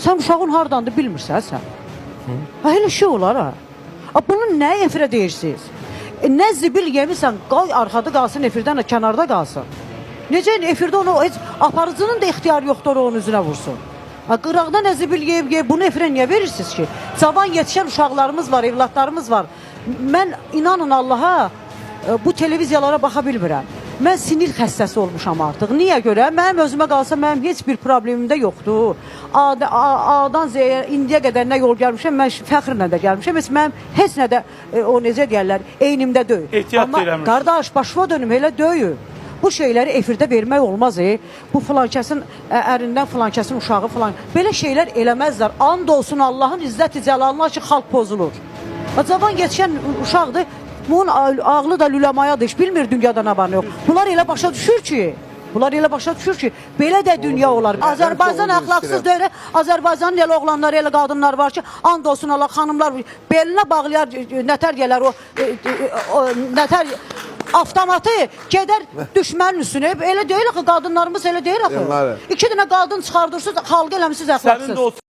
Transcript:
Sən uşağın hardandır bilmirsən sən. Elə şey olar ha. Bunu nə efirə deyirsiniz? Nə zibil yemirsən, qoy arxada qalsın, efirdən kənarda qalsın. Necə efirdə onu, heç aparıcının da ixtiyarı yoxdur onun üzünə vursun. Qıraqda nə zibil yeyib, bunu efirə niyə verirsiniz ki? Cavan yetişən uşaqlarımız var, evlatlarımız var. Mən inanın Allaha bu televiziyalara baxa bilmirəm. Mən sinir xəstəsi olmuşam artıq. Niyə görə? Mənim özümə qalsa mənim heç bir problemim də yoxdur. A'dan Z'yə indiyə qədər nə yol gəlmişəm, mən fəxrlə də gəlmişəm. Mənim heç nə də o necə deyərlər, eynimdə deyil. Ehtiyat Amma eləmişsiniz. qardaş, başıma dönüm, elə deyil. Bu şeyləri efirdə vermək olmaz. Bu filankəsin ərindən filankəsin uşağı filan. Belə şeylər eləməzlər. And olsun Allahın izzət-i cəlalına ki, xalq pozulur. Cavan yetişən uşaqdır. Bunun ağlı da lülamayadır. Heç bilmir dünyada nə var, nə yox. Bunlar elə başa düşür ki, belə də dünya olar. Azərbaycan əxlaqsız deyil. Azərbaycanın elə oğlanları, elə qadınlar var ki, and olsun Allah, xanımlar belinə bağlayar nətər gələr o nətər avtomatı gedər düşmənin üstünə. Elə deyil axı, qadınlarımız elə deyil axı. 2 dənə qadın çıxardırsınız, xalq eləmişsiniz əxlaqsız.